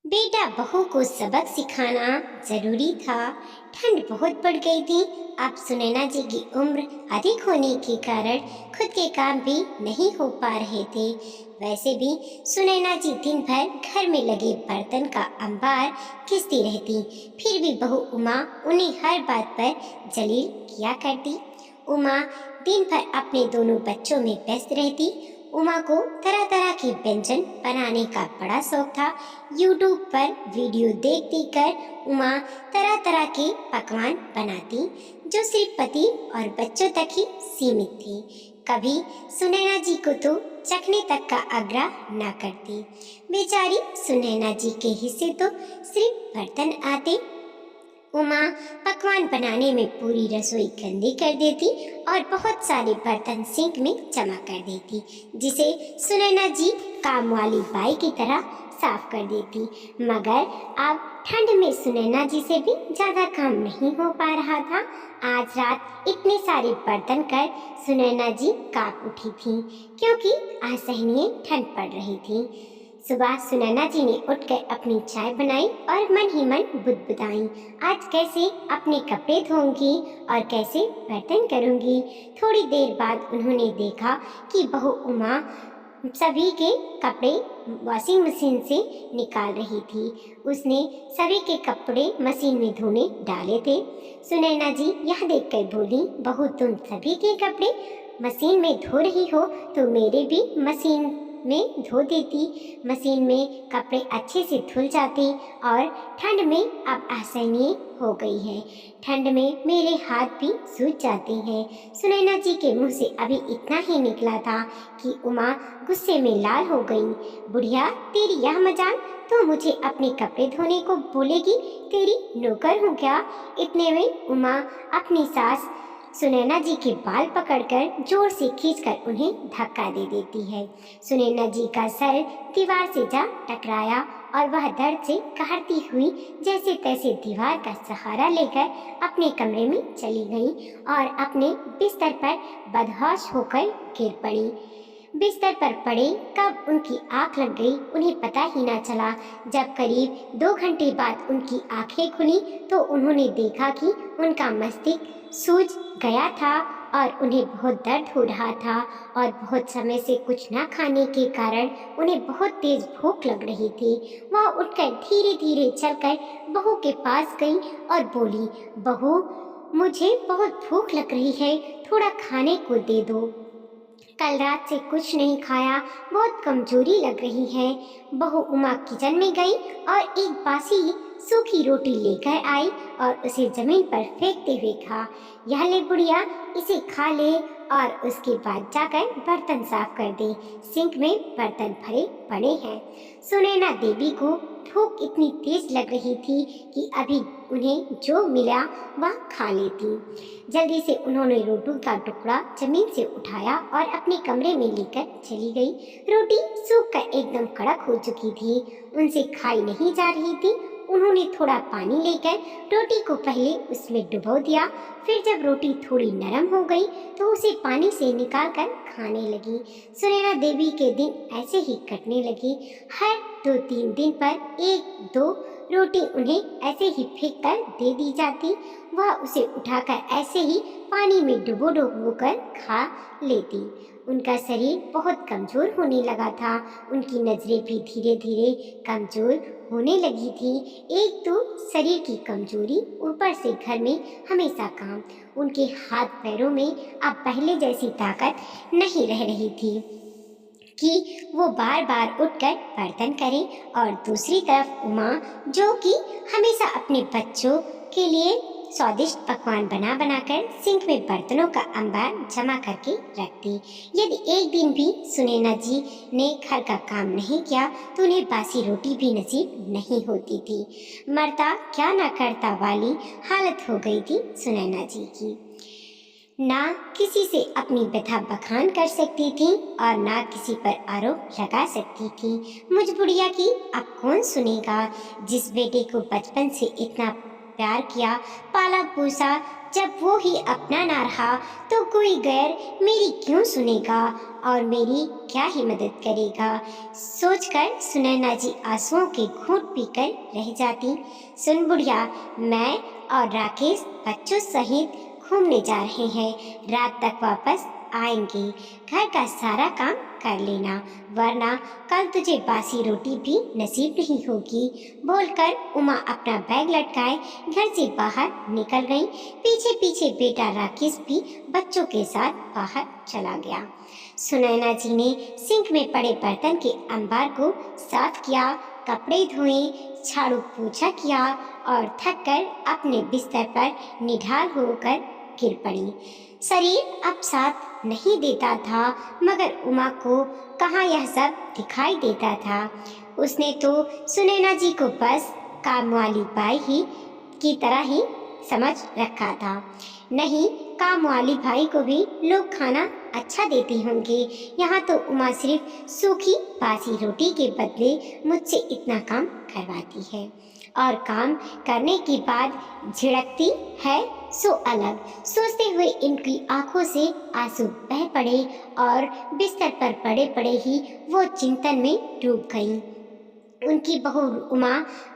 बेटा बहू को सबक सिखाना जरूरी था। ठंड बहुत बढ़ गई थी। अब सुनैना जी की उम्र अधिक होने के कारण खुद के काम भी नहीं हो पा रहे थे। वैसे भी सुनैना जी दिन भर घर में लगे बर्तन का अंबार घिसती रहती। फिर भी बहू उमा उन्हें हर बात पर जलील किया करती। उमा दिन भर अपने दोनों बच्चों में व्यस्त रहती। उमा को तरह तरह के व्यंजन बनाने का बड़ा शौक था। यूट्यूब पर वीडियो देख देख कर उमा तरह तरह के पकवान बनाती, जो सिर्फ पति और बच्चों तक ही सीमित थी। कभी सुनैना जी को तो चखने तक का आग्रह न करती। बेचारी सुनैना जी के हिस्से तो सिर्फ बर्तन आते। उमा पकवान बनाने में पूरी रसोई गंदी कर देती और बहुत सारे बर्तन सिंक में जमा कर देती, जिसे सुनैना जी काम वाली बाई की तरह साफ कर देती। मगर अब ठंड में सुनैना जी से भी ज्यादा काम नहीं हो पा रहा था। आज रात इतने सारे बर्तन कर सुनैना जी कांप उठी थी, क्योंकि असहनीय ठंड पड़ रही थी। सुबह सुनैना जी ने उठकर अपनी चाय बनाई और मन ही मन बुदबुदाई, आज कैसे अपने कपड़े धोऊंगी और कैसे बर्तन करूंगी। थोड़ी देर बाद उन्होंने देखा कि बहू उमा सभी के कपड़े वॉशिंग मशीन से निकाल रही थी। उसने सभी के कपड़े मशीन में धोने डाले थे। सुनैना जी यह देखकर बोली, बहू तुम सभी के कपड़े मशीन में धो रही हो तो मेरे भी मशीन में धो देती। मशीन में कपड़े अच्छे से धुल जाते और ठंड में अब असहनीय हो गई है। ठंड में मेरे हाथ भी सूज जाते हैं। सुनैना जी के मुंह से अभी इतना ही निकला था कि उमा गुस्से में लाल हो गई। बुढ़िया, तेरी यह मजाल, तो मुझे अपने कपड़े धोने को बोलेगी? तेरी नौकर हूँ क्या? इतने में उमा अपनी सास सुनैना जी के बाल पकड़कर जोर से खींचकर उन्हें धक्का दे देती है। सुनैना जी का सर दीवार से जा टकराया और वह दर्द से कहरती हुई जैसे तैसे दीवार का सहारा लेकर अपने कमरे में चली गई और अपने बिस्तर पर बदहोश होकर गिर पड़ी। बिस्तर पर पड़े कब उनकी आंख लग गई उन्हें पता ही ना चला। जब करीब 2 घंटे बाद उनकी आंखें खुली तो उन्होंने देखा कि उनका मस्तिष्क सूज गया था और उन्हें बहुत दर्द हो रहा था और बहुत समय से कुछ न खाने के कारण उन्हें बहुत तेज भूख लग रही थी। वह उठकर धीरे धीरे चलकर बहू के पास गई और बोली, बहू मुझे बहुत भूख लग रही है, थोड़ा खाने को दे दो। कल रात से कुछ नहीं खाया, बहुत कमजोरी लग रही है। बहू उमा किचन में गई और एक बासी सूखी रोटी लेकर आई और उसे जमीन पर फेंकते हुए कहा, यह ले बुढ़िया, इसे खा ले और उसके बाद जाकर बर्तन साफ कर दे, सिंक में बर्तन भरे पड़े हैं। सुनैना देवी को भूख इतनी तेज लग रही थी कि अभी उन्हें जो मिला वह खा लेती। जल्दी से उन्होंने रोटी का टुकड़ा जमीन से उठाया और अपने कमरे में लेकर चली गई। रोटी सूख कर एकदम कड़क हो चुकी थी, उनसे खाई नहीं जा रही थी। उन्होंने थोड़ा पानी लेकर रोटी को पहले उसमें डुबो दिया, फिर जब रोटी थोड़ी नरम हो गई तो उसे पानी से निकालकर खाने लगी। सुनैना देवी के दिन ऐसे ही कटने लगे। हर 2-3 दिन पर 1-2 रोटी उन्हें ऐसे ही फेंक कर दे दी जाती। वह उसे उठाकर ऐसे ही पानी में डुबो डुबो कर खा लेती। उनका शरीर बहुत कमजोर होने लगा था। उनकी नजरें भी धीरे धीरे कमजोर होने लगी थी। एक तो शरीर की कमजोरी, ऊपर से घर में हमेशा काम। उनके हाथ पैरों में अब पहले जैसी ताकत नहीं रह रही थी कि वो बार बार उठकर बर्तन करें। और दूसरी तरफ उमा, जो कि हमेशा अपने बच्चों के लिए स्वादिष्ट पकवान बना बनाकर सिंक में बर्तनों का अंबार जमा करके रखती। यदि एक दिन भी सुनैना जी ने घर का काम नहीं किया तो उन्हें बासी रोटी भी नसीब नहीं होती थी। मरता क्या न करता वाली हालत हो गई थी सुनैना जी की। ना किसी से अपनी व्यथा बखान कर सकती थी और ना किसी पर आरोप लगा सकती थी। मुझ बुढ़िया की अब कौन सुनेगा, जिस बेटे को बचपन से इतना प्यार किया, पाला पोसा। जब वो ही अपना ना रहा तो कोई गैर मेरी क्यों सुनेगा और मेरी क्या ही मदद करेगा। सोचकर सुनैना जी आंसुओं के घूंट पीकर रह जाती। सुन बुढ़िया, मैं और राकेश बच्चों सहित घूमने जा रहे हैं, रात तक वापस आएंगे। घर का सारा काम कर लेना, वरना कल तुझे बासी रोटी भी नसीब नहीं होगी। बोलकर उमा अपना बैग लटकाए घर से बाहर निकल गई। पीछे पीछे बेटा राकेश भी बच्चों के साथ बाहर चला गया। सुनैना जी ने सिंक में पड़े बर्तन के अंबार को साफ किया, कपड़े धोए, झाड़ू पोछा किया और थक कर अपने बिस्तर पर निढाल होकर गिर पड़ी। शरीर अब साथ नहीं देता था, मगर उमा को कहाँ यह सब दिखाई देता था। उसने तो सुनैना जी को बस काम वाली बाई ही की तरह ही समझ रखा था। नहीं, काम वाली भाई को भी लोग खाना अच्छा देते होंगे, यहाँ तो उमा सिर्फ सूखी बासी रोटी के बदले मुझसे इतना काम करवाती है और काम करने के बाद झिड़कती है सो अलग। सोचते हुए इनकी आंखों से आंसू बह पड़े और बिस्तर पर पड़े पड़े ही वो चिंतन में डूब गई। उनकी बहू उमा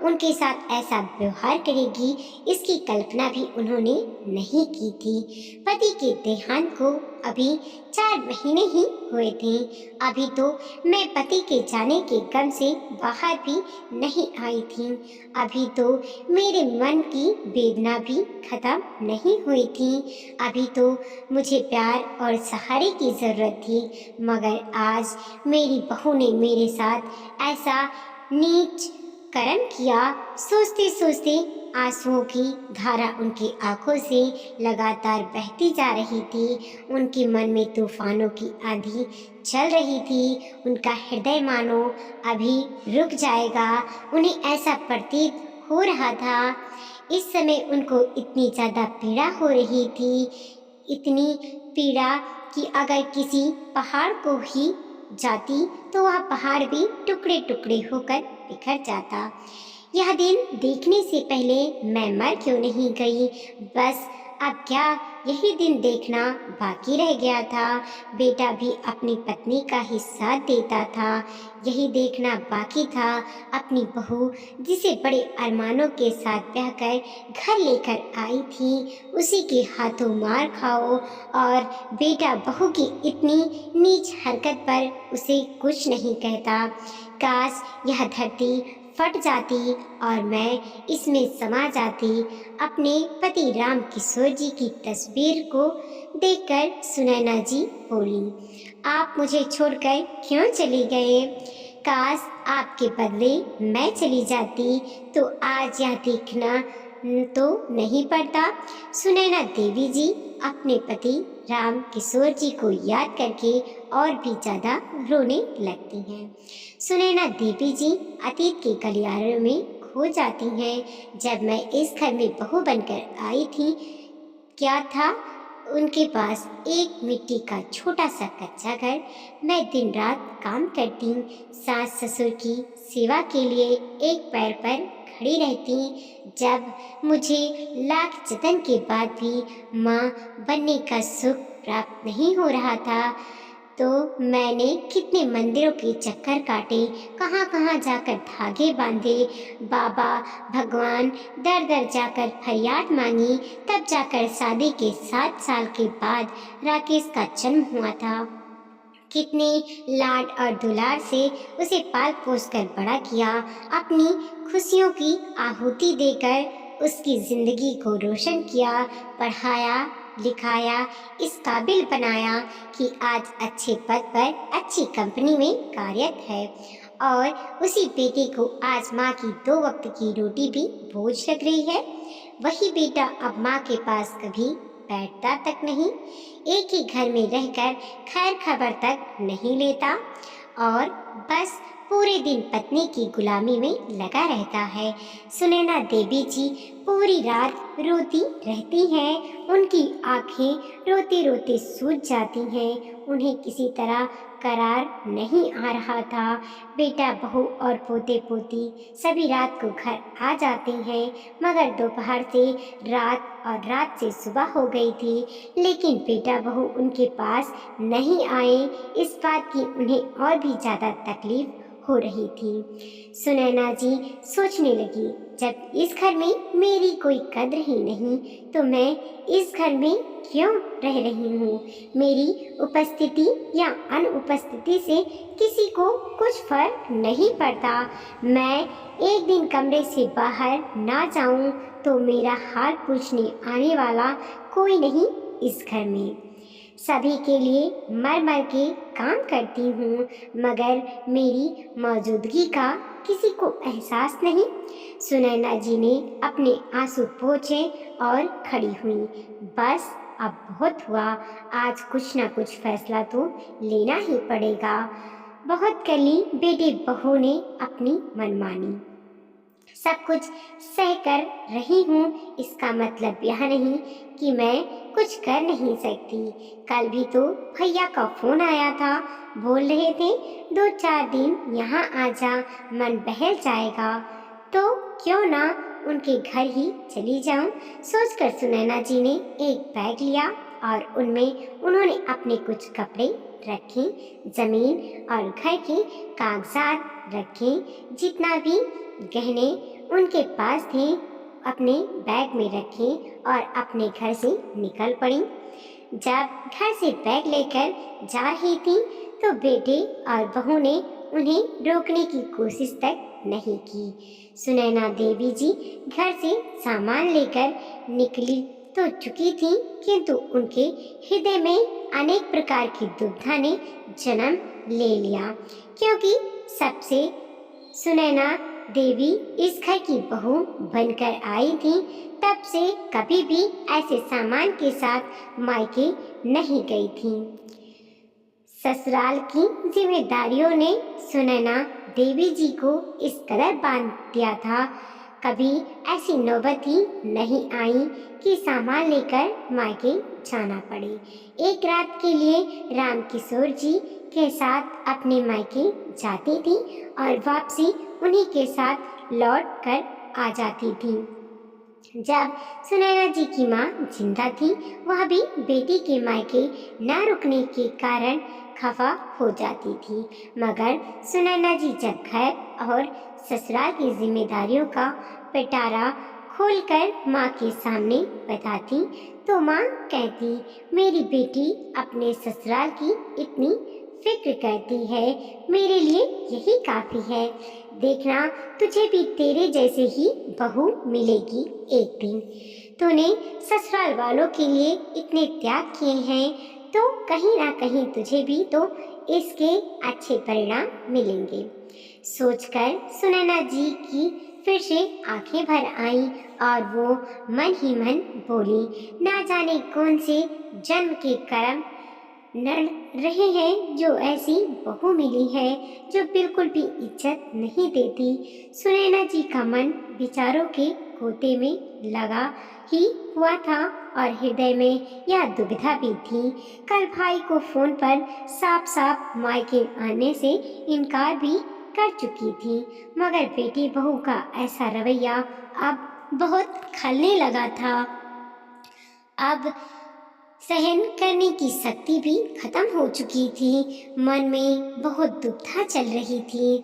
उनके साथ ऐसा व्यवहार करेगी, इसकी कल्पना भी उन्होंने नहीं की थी। पति के देहांत को अभी 4 महीने ही हुए थे। अभी तो मैं पति के जाने के गम से बाहर भी नहीं आई थी। अभी तो मेरे मन की वेदना भी खत्म नहीं हुई थी। अभी तो मुझे प्यार और सहारे की जरूरत थी, मगर आज मेरी बहू ने मेरे साथ ऐसा नीच कर्म किया। सोचते सोचते आंसुओं की धारा उनकी आंखों से लगातार बहती जा रही थी। उनके मन में तूफानों की आंधी चल रही थी। उनका हृदय मानो अभी रुक जाएगा। उन्हें ऐसा प्रतीत हो रहा था। इस समय उनको इतनी ज़्यादा पीड़ा हो रही थी, इतनी पीड़ा कि अगर किसी पहाड़ को ही जाती तो वह पहाड़ भी टुकड़े टुकड़े होकर बिखर जाता। यह दिन देखने से पहले मैं मर क्यों नहीं गई। बस अब क्या यही दिन देखना बाकी रह गया था। बेटा भी अपनी पत्नी का ही साथ देता था, यही देखना बाकी था। अपनी बहू जिसे बड़े अरमानों के साथ ब्याह कर घर लेकर आई थी, उसी के हाथों मार खाओ और बेटा बहू की इतनी नीच हरकत पर उसे कुछ नहीं कहता। काश यह धरती फट जाती और मैं इसमें समा जाती। अपने पति राम किशोर जी की तस्वीर को देखकर सुनैना जी बोली, आप मुझे छोड़कर क्यों चली गए। काश आपके बदले मैं चली जाती तो आज यह देखना तो नहीं पड़ता। सुनैना देवी जी अपने पति राम किशोर जी को याद करके और भी ज़्यादा रोने लगती हैं। सुनैना देवी जी अतीत के गलियारों में खो जाती हैं। जब मैं इस घर में बहू बनकर आई थी, क्या था उनके पास एक मिट्टी का छोटा सा कच्चा घर। मैं दिन रात काम करती, सास ससुर की सेवा के लिए एक पैर पर खड़ी रहती। जब मुझे लाख जतन के बाद भी माँ बनने का सुख प्राप्त नहीं हो रहा था, तो मैंने कितने मंदिरों के चक्कर काटे, कहाँ कहाँ जाकर धागे बांधे, बाबा भगवान दर दर जाकर फरियाद मांगी। तब जाकर शादी के 7 साल के बाद राकेश का जन्म हुआ था। कितने लाड और दुलार से उसे पाल पोस कर बड़ा किया, अपनी खुशियों की आहुति देकर उसकी जिंदगी को रोशन किया, पढ़ाया लिखाया, इस काबिल बनाया कि आज अच्छे पद पर अच्छी कंपनी में कार्यरत है। और उसी बेटे को आज माँ की 2 वक्त की रोटी भी बोझ लग रही है। वही बेटा अब माँ के पास कभी बैठता तक नहीं, एक ही घर में रहकर खैर खबर तक नहीं लेता और बस पूरे दिन पत्नी की गुलामी में लगा रहता है। सुनैना देवी जी पूरी रात रोती रहती हैं। उनकी आंखें रोते रोते सूज जाती हैं। उन्हें किसी तरह करार नहीं आ रहा था। बेटा बहू और पोते पोती सभी रात को घर आ जाते हैं, मगर दोपहर से रात और रात से सुबह हो गई थी, लेकिन बेटा बहू उनके पास नहीं आए। इस बात की उन्हें और भी ज़्यादा तकलीफ हो रही थी। सुनैना जी सोचने लगी, जब इस घर में मेरी कोई कद्र ही नहीं तो मैं इस घर में क्यों रह रही हूँ। मेरी उपस्थिति या अनुपस्थिति से किसी को कुछ फर्क नहीं पड़ता। मैं एक दिन कमरे से बाहर ना जाऊं तो मेरा हाल पूछने आने वाला कोई नहीं इस घर में। सभी के लिए मर मर के काम करती हूँ, मगर मेरी मौजूदगी का किसी को एहसास नहीं। सुनैना जी ने अपने आंसू पोंछे और खड़ी हुई। बस अब बहुत हुआ, आज कुछ ना कुछ फैसला तो लेना ही पड़ेगा। बहुत कर ली बेटे बहू ने अपनी मनमानी, सब कुछ सह कर रही हूँ, इसका मतलब यह नहीं कि मैं कुछ कर नहीं सकती। कल भी तो भैया का फोन आया था, बोल रहे थे 2-4 दिन यहाँ आ जा, मन बहल जाएगा। तो क्यों ना उनके घर ही चली जाऊं। सोचकर सुनैना जी ने एक बैग लिया और उनमें उन्होंने अपने कुछ कपड़े रखे, जमीन और घर के कागजात रखे, जितना भी गहने उनके पास थे अपने बैग में रखे और अपने घर से निकल पड़ी। जब घर से बैग लेकर जा रही थी तो बेटे और बहू ने उन्हें रोकने की कोशिश तक नहीं की। सुनैना देवी जी घर से सामान लेकर निकली तो चुकी थी, किंतु उनके हृदय में अनेक प्रकार की दुविधा ने जन्म ले लिया, क्योंकि सबसे सुनैना देवी इस घर की बहू बनकर आई थी, तब से कभी भी ऐसे सामान के साथ मायके नहीं गई थी। ससुराल की जिम्मेदारियों ने सुनैना देवी जी को इस कदर बांध दिया था, कभी ऐसी नौबत ही नहीं आई कि सामान लेकर मायके जाना पड़े। एक रात के लिए राम किशोर जी के साथ अपने मायके जाती थी और वापसी उन्हीं के साथ लौट कर आ जाती थी। जब सुनैना जी की माँ जिंदा थी, वह भी बेटी के मायके न रुकने के कारण खफा हो जाती थी, मगर सुनैना जी जब घर और ससुराल की जिम्मेदारियों का पिटारा खोलकर माँ के सामने बताती तो माँ कहती, मेरी बेटी अपने ससुराल की इतनी फिक्र करती है, मेरे लिए यही काफी है। देखना तुझे भी तेरे जैसे ही बहू मिलेगी एक दिन। तूने ससुराल वालों के लिए इतने त्याग किए हैं, तो कहीं ना कहीं तुझे भी तो इसके अच्छे परिणाम मिलेंगे। सोचकर सुनैना जी की फिर से आंखें भर आईं और वो मन ही मन बोली, ना जाने कौन से जन्म के कर्म नड़ रहे हैं जो ऐसी बहू मिली है जो बिल्कुल भी इज्जत नहीं देती। सुनैना जी का मन विचारों के गोते में लगा ही हुआ था और हृदय में यह दुविधा भी थी। कल भाई को फोन पर साफ साफ मायके आने से इनकार भी कर चुकी थी, मगर बेटी बहू का ऐसा रवैया अब बहुत खलने लगा था। अब सहन करने की शक्ति भी खत्म हो चुकी थी। मन में बहुत दुविधा चल रही थी,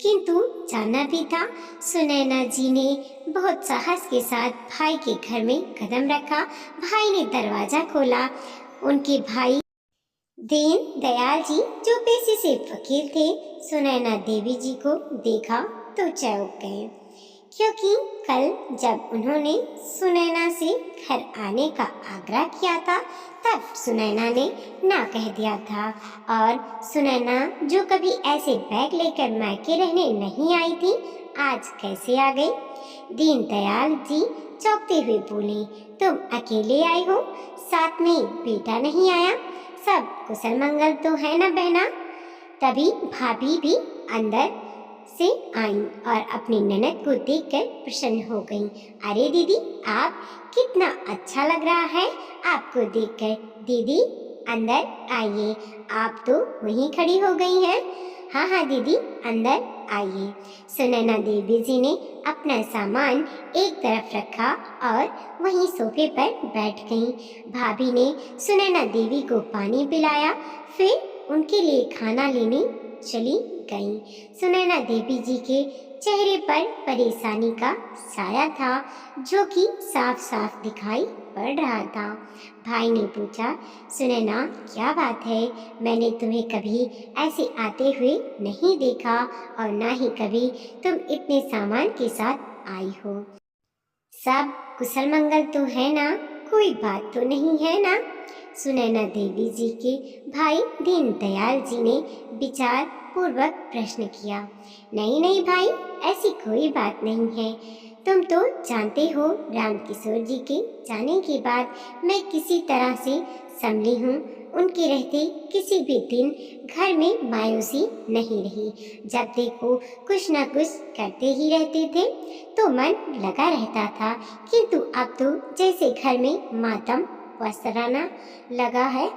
किंतु जाना भी था। सुनैना जी ने बहुत साहस के साथ भाई के घर में कदम रखा। भाई ने दरवाजा खोला। उनके भाई दीन दयाल जी जो पेशे से फकीर थे, सुनैना देवी जी को देखा तो चौंक गए, क्योंकि कल जब उन्होंने सुनैना से घर आने का आग्रह किया था तब सुनैना ने ना कह दिया था, और सुनैना जो कभी ऐसे बैग लेकर मायके रहने नहीं आई थी, आज कैसे आ गई। दीनदयाल जी चौंकते हुए बोले, तुम अकेले आई हो, साथ में बेटा नहीं आया, सब कुशल मंगल तो है ना बहना। तभी भाभी भी अंदर से आईं और अपनी ननद को देखकर प्रसन्न हो गईं। अरे दीदी, आप कितना अच्छा लग रहा है आपको देखकर। दीदी अंदर आइए, आप तो वहीं खड़ी हो गई हैं। हाँ हाँ दीदी, अंदर आइए। सुनैना देवी जी ने अपना सामान एक तरफ रखा और वहीं सोफे पर बैठ गईं। भाभी ने सुनैना देवी को पानी पिलाया, फिर उनके लिए खाना लेने चली गईं। सुनैना देवी जी के चेहरे पर परेशानी का साया था, जो कि साफ साफ दिखाई पड़ रहा था। भाई ने पूछा, सुनैना क्या बात है? मैंने तुम्हें कभी ऐसे आते हुए नहीं देखा और ना ही कभी तुम इतने सामान के साथ आई हो। सब कुशल मंगल तो है ना? कोई बात तो नहीं है ना? सुनैना देवी जी के भाई दीनदयाल जी ने विचार पूर्वक प्रश्न किया। नहीं नहीं भाई, ऐसी कोई बात नहीं है। तुम तो जानते हो, राम किशोर जी के जाने के बाद मैं किसी तरह से संभली हूँ। उनके रहते किसी भी दिन घर में मायूसी नहीं रही। जब देखो कुछ न कुछ करते ही रहते थे तो मन लगा रहता था, किंतु अब तो जैसे घर में मातम पसराना लगा है।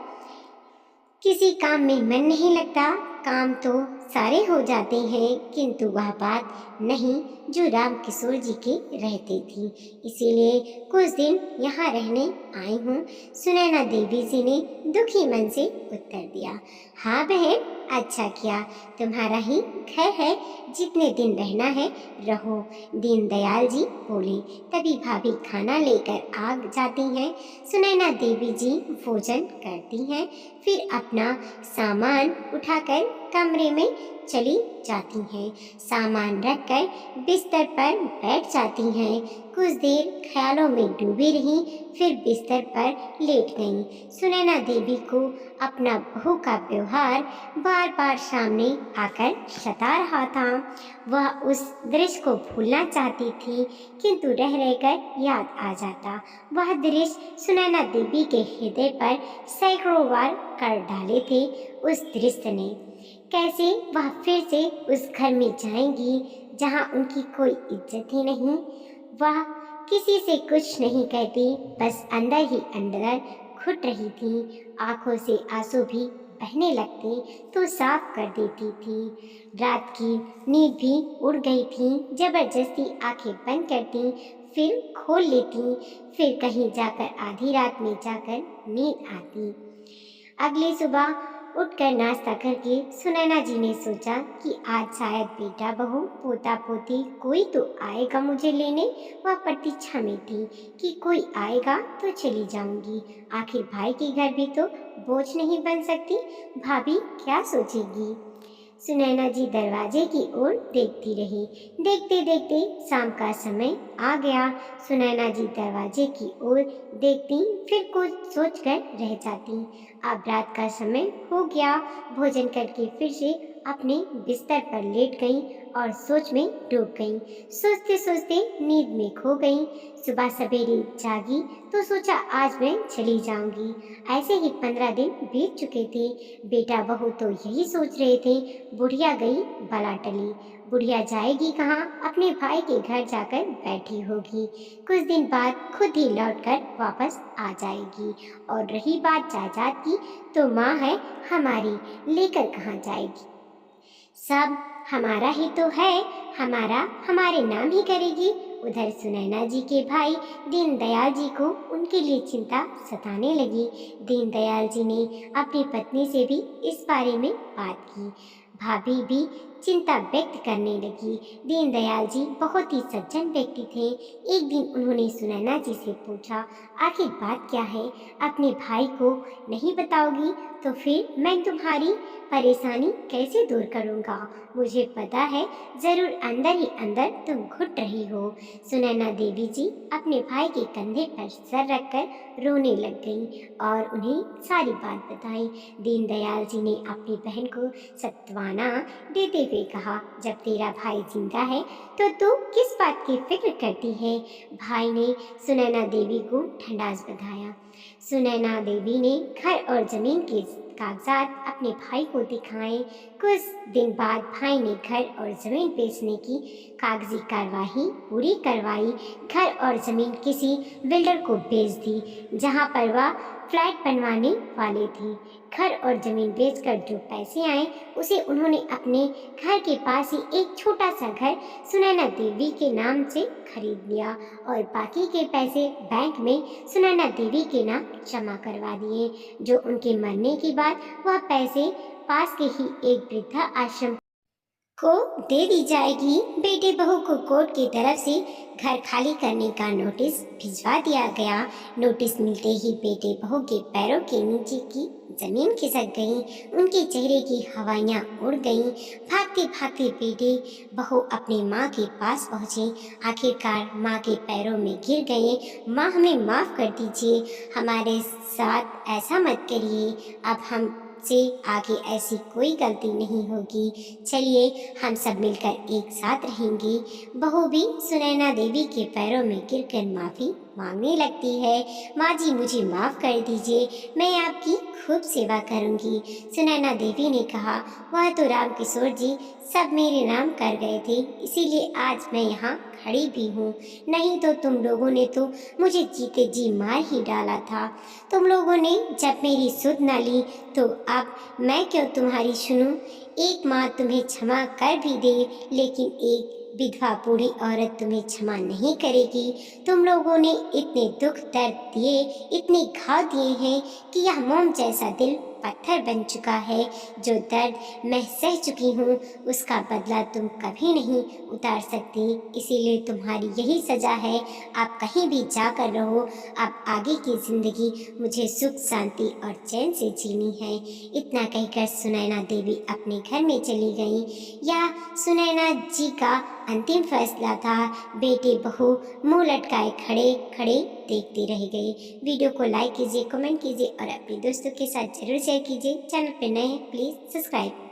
किसी काम में मन नहीं लगता। काम तो सारे हो जाते हैं, किंतु वह बात नहीं जो राम किशोर जी के रहती थी। इसीलिए कुछ दिन यहाँ रहने आई हूँ। सुनैना देवी जी ने दुखी मन से उत्तर दिया। हाँ बहन, अच्छा किया, तुम्हारा ही घर है, जितने दिन रहना है रहो। दीनदयाल जी बोले। तभी भाभी खाना लेकर आ जाती हैं। सुनैना देवी जी भोजन करती हैं, फिर अपना सामान उठाकर कमरे में चली जाती हैं। सामान रखकर बिस्तर पर बैठ जाती हैं। कुछ देर ख्यालों में डूबी रहीं, फिर बिस्तर पर लेट गईं। सुनैना देवी को अपना बहू का व्यवहार बार बार सामने आकर सता रहा था। वह उस दृश्य को भूलना चाहती थी, किंतु रह रहकर याद आ जाता। वह दृश्य सुनैना देवी के हृदय पर सैकड़ों वार कर डाले थे। उस दृश्य ने कैसे वह फिर से उस घर में जाएंगी जहां उनकी कोई इज्जत ही नहीं। वह किसी से कुछ नहीं कहती, बस अंदर ही अंदर घुट रही थी। आंखों से आंसू भी बहने लगते तो साफ कर देती थी। रात की नींद भी उड़ गई थी। जबरदस्ती आंखें बंद करती, फिर खोल लेती, फिर कहीं जाकर आधी रात में जाकर नींद आती। अगली सुबह उठकर नाश्ता करके सुनैना जी ने सोचा कि आज शायद बेटा बहू पोता पोती कोई तो आएगा मुझे लेने। वह प्रतीक्षा में थी कि कोई आएगा तो चली जाऊंगी। आखिर भाई के घर भी तो बोझ नहीं बन सकती। भाभी क्या सोचेगी? सुनैना जी दरवाजे की ओर देखती रही। देखते देखते शाम का समय आ गया। सुनैना जी दरवाजे की ओर देखती, फिर कुछ सोचकर रह जाती। अब रात का समय हो गया। भोजन करके फिर से अपने बिस्तर पर लेट गईं और सोच में डूब गईं। सोचते सोचते नींद में खो गईं। सुबह सवेरे जागी तो सोचा आज मैं चली जाऊंगी। ऐसे ही 15 दिन बीत चुके थे। बेटा बहू तो यही सोच रहे थे। बुढ़िया गई बला टली। बुढ़िया जाएगी कहाँ? अपने भाई के घर जाकर बैठी होगी। कुछ दिन बाद खुद ही लौटकर वापस आ जाएगी। और रही बात जायदाद की, तो माँ है हमारी, लेकर कहाँ जाएगी? सब हमारा ही तो है, हमारा हमारे नाम ही करेगी। उधर सुनैना जी के भाई दीनदयाल जी को उनके लिए चिंता सताने लगी। दीनदयाल जी ने अपनी पत्नी से भी इस बारे में बात की। भाभी भी चिंता व्यक्त करने लगी। दीनदयाल जी बहुत ही सज्जन व्यक्ति थे। एक दिन उन्होंने सुनैना जी से पूछा, आखिर बात क्या है? अपने भाई को नहीं बताओगी तो फिर मैं तुम्हारी परेशानी कैसे दूर करूँगा? मुझे पता है जरूर अंदर ही अंदर तुम घुट रही हो। सुनैना देवी जी अपने भाई के कंधे पर सर रखकर रोने लग गईं और उन्हें सारी बात बताई। दीनदयाल जी ने अपनी बहन को सांत्वना देते हुए कहा, जब तेरा भाई जिंदा है तो तू किस बात की फिक्र करती है? भाई ने सुनैना देवी को ठंडास बधाया। सुनैना देवी ने घर और जमीन के कागजात अपने भाई को दिखाए। कुछ दिन बाद भाई ने घर और ज़मीन बेचने की कागजी कार्यवाही पूरी करवाई। घर और ज़मीन किसी बिल्डर को बेच दी जहां पर वह फ्लैट बनवाने वाले थे। घर और ज़मीन बेचकर जो पैसे आए उसे उन्होंने अपने घर के पास ही एक छोटा सा घर सुनैना देवी के नाम से खरीद लिया और बाकी के पैसे बैंक में सुनैना देवी के नाम जमा करवा दिए। जो उनके मरने के बाद वह पैसे पास के ही एक वृद्धा आश्रम को दे दी जाएगी। बेटे बहू को कोर्ट की तरफ से घर खाली करने का नोटिस भिजवा दिया गया। नोटिस मिलते ही बेटे बहू के पैरों के नीचे की जमीन खिसक गई। उनके चेहरे की हवाइयाँ उड़ गईं। भागते भागते बेटे बहू अपनी माँ के पास पहुँचे। आखिरकार माँ के पैरों में गिर गए। माँ, हमें माफ़ कर दीजिए, हमारे साथ ऐसा मत करिए। अब हम से आगे ऐसी कोई गलती नहीं होगी। चलिए हम सब मिलकर एक साथ रहेंगे। बहू भी सुनैना देवी के पैरों में गिरकर माफ़ी मांगने लगती है। माँ जी, मुझे माफ़ कर दीजिए, मैं आपकी खूब सेवा करूँगी। सुनैना देवी ने कहा, वह तो राम किशोर जी सब मेरे नाम कर गए थे, इसीलिए आज मैं यहाँ खड़ी भी हूँ, नहीं तो तुम लोगों ने तो मुझे जीते जी मार ही डाला था। तुम लोगों ने जब मेरी सुध न ली तो अब मैं क्यों तुम्हारी सुनूं? एक माँ तुम्हें क्षमा कर भी दे, लेकिन एक विधवा बूढ़ी औरत तुम्हें क्षमा नहीं करेगी। तुम लोगों ने इतने दुख दर्द दिए, इतने घाव दिए हैं कि यह मोम जैसा दिल पत्थर बन चुका है। जो दर्द मैं सह चुकी हूँ उसका बदला तुम कभी नहीं उतार सकती, इसीलिए तुम्हारी यही सजा है। आप कहीं भी जाकर रहो, अब आगे की जिंदगी मुझे सुख शांति और चैन से जीनी है। इतना कहकर सुनैना देवी अपने घर में चली गई। यह सुनैना जी का अंतिम फैसला था। बेटे बहू मुंह लटकाए खड़े खड़े देखते रह गए। वीडियो को लाइक कीजिए, कमेंट कीजिए और अपने दोस्तों के साथ जरूर शेयर कीजिए। चैनल पर नए हैं प्लीज़ सब्सक्राइब।